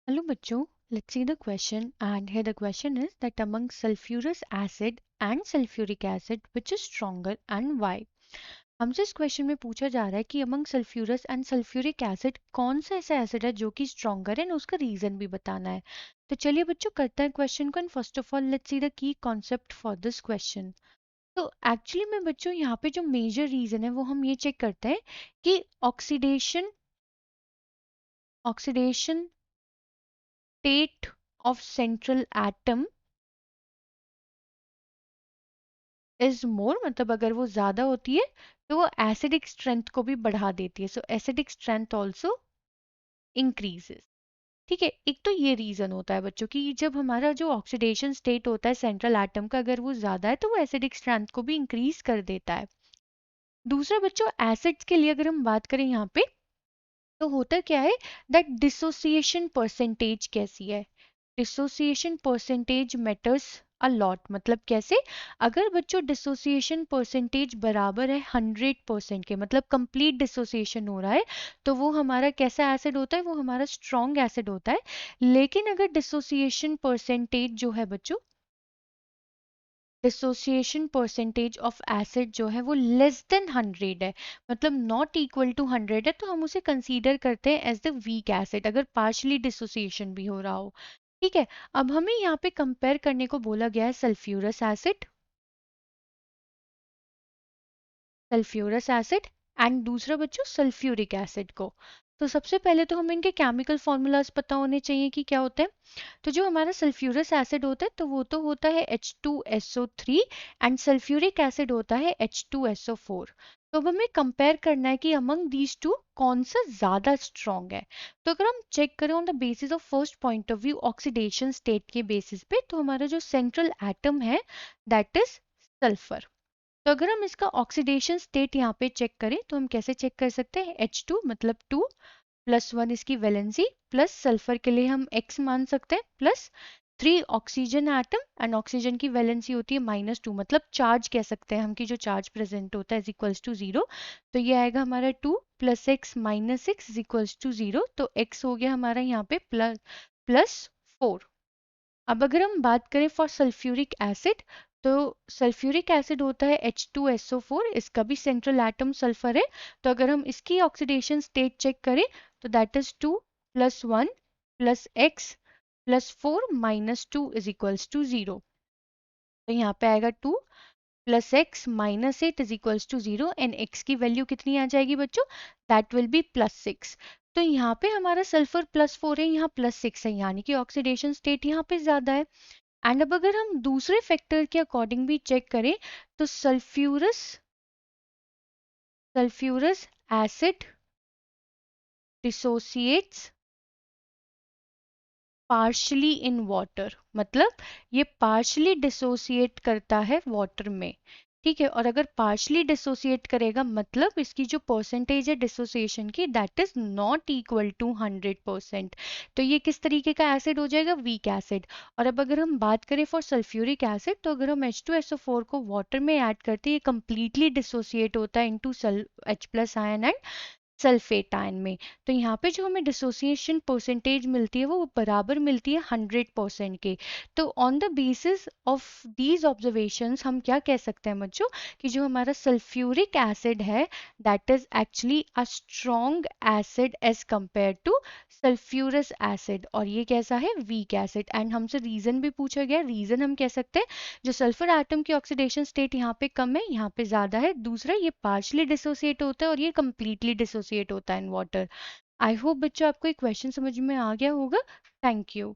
Hello बच्चों, let's see the question and here the question is that among sulfurous acid and sulfuric acid which is stronger and why? हमसे इस question में पूछा जा रहा है कि among sulfurous and sulfuric acid कौन सा ऐसा एसिड है जो कि स्ट्रॉन्गर है और उसका रीजन भी बताना है। तो चलिए बच्चों करते हैं क्वेश्चन को and first of all let's see the key concept for this question. तो एक्चुअली में बच्चों यहाँ पे जो मेजर रीजन है वो हम ये चेक करते हैं कि oxidation oxidation state of central atom is more, मतलब अगर वो ज्यादा होती है तो वो एसिडिक स्ट्रेंथ को भी बढ़ा देती है। So acidic strength also increases. ठीक है, एक तो ये रीजन होता है बच्चों की जब हमारा जो ऑक्सीडेशन स्टेट होता है सेंट्रल एटम का अगर वो ज्यादा है तो वो एसिडिक स्ट्रेंथ को भी इंक्रीज कर देता है। दूसरा बच्चों एसिड्स के लिए अगर हम बात करें यहाँ पे तो होता क्या है दैट डिसोसिएशन परसेंटेज कैसी है। Dissociation percentage matters a lot, मतलब कैसे, अगर बच्चों डिसोसिएशन परसेंटेज बराबर है 100% के, मतलब कंप्लीट डिसोसिएशन हो रहा है, तो वो हमारा कैसा एसिड होता है, वो हमारा स्ट्रॉन्ग एसिड होता है। लेकिन अगर डिसोसिएशन परसेंटेज जो है बच्चों, डिसोसिएशन परसेंटेज ऑफ एसिड जो है वो लेस देन 100 है, मतलब नॉट इक्वल टू 100 है, तो हम उसे कंसीडर करते हैं एज द वीक एसिड अगर पार्शली डिसोसिएशन भी हो रहा हो। ठीक है, अब हमें यहाँ पे कंपेयर करने को बोला गया है सल्फ्यूरस एसिड एंड दूसरा बच्चों सल्फ्यूरिक एसिड को। तो सबसे पहले तो हमें इनके केमिकल फॉर्मूलाज पता होने चाहिए कि क्या होते हैं। तो जो हमारा सल्फ्यूरस एसिड होता है तो वो तो होता है H2SO3 एंड सल्फ्यूरिक एसिड होता है H2SO4। तो अब हमें कंपेयर करना है कि अमंग दीज टू कौन सा ज्यादा स्ट्रॉन्ग है। तो अगर हम चेक करें on the basis of first point of view oxidation state के बेसिस पे, तो हमारा जो सेंट्रल एटम है दैट इज सल्फर। तो अगर हम इसका ऑक्सीडेशन स्टेट यहाँ पे चेक करें तो हम कैसे चेक कर सकते हैं, H2 मतलब 2 +1 इसकी वैलेंसी प्लस सल्फर के लिए हम x मान सकते हैं plus 3 oxygen atom and oxygen की वैलेंसी होती है -2, मतलब चार्ज कह सकते हैं हम कि जो चार्ज प्रेजेंट होता है इज इक्वल्स टू 0। तो ये आएगा हमारा 2 + x - 6 इज इक्वल्स टू 0। तो x हो गया हमारा यहाँ पे +4। अब अगर हम बात करें फॉर सल्फ्यूरिक एसिड, तो सल्फ्यूरिक एसिड होता है H2SO4, इसका भी सेंट्रल एटम सल्फर है। तो अगर हम इसकी ऑक्सीडेशन स्टेट चेक करें तो that is 2 + 1 + x + 4 - 2 is equals to 0। तो यहाँ पे आएगा 2 + x - 8 is equals to 0 and x की वैल्यू कितनी आ जाएगी बच्चों, दैट विल बी +6। तो यहाँ पे हमारा सल्फर +4 है, यहाँ +6 है, यानी कि ऑक्सीडेशन स्टेट यहाँ पे ज्यादा है। एंड अब अगर हम दूसरे फैक्टर के अकॉर्डिंग भी चेक करें तो sulphurous acid dissociates partially in water, मतलब ये पार्शली डिसोसिएट करता है वाटर में। ठीक है, और अगर पार्शली डिसोसिएट करेगा मतलब इसकी जो परसेंटेज है डिसोसिएशन की that is not equal to 100%। तो ये किस तरीके का एसिड हो जाएगा, वीक एसिड। और अब अगर हम बात करें फॉर सल्फ्यूरिक एसिड, तो अगर हम H2SO4 को वाटर में ऐड करते हैं ये कंप्लीटली डिसोसिएट होता है into H+ ion and sulphate ion में। तो यहाँ पे जो हमें डिसोसिएशन परसेंटेज मिलती है वो बराबर मिलती है 100% के। तो on the basis of these observations हम क्या कह सकते हैं बच्चों कि जो हमारा सल्फ्यूरिक एसिड है that is actually a strong acid as compare to sulphurous acid, और ये कैसा है, वीक एसिड। एंड हमसे रीजन भी पूछा गया, रीजन हम कह सकते हैं जो सल्फर एटम की ऑक्सीडेशन स्टेट यहाँ पे कम है, यहाँ पे ज्यादा है। दूसरा ये पार्शली डिसोसिएट होता है और ये कंप्लीटली डिसोसिएट होता है इन वाटर। आई होप बच्चों आपको ये क्वेश्चन समझ में आ गया होगा। Thank you.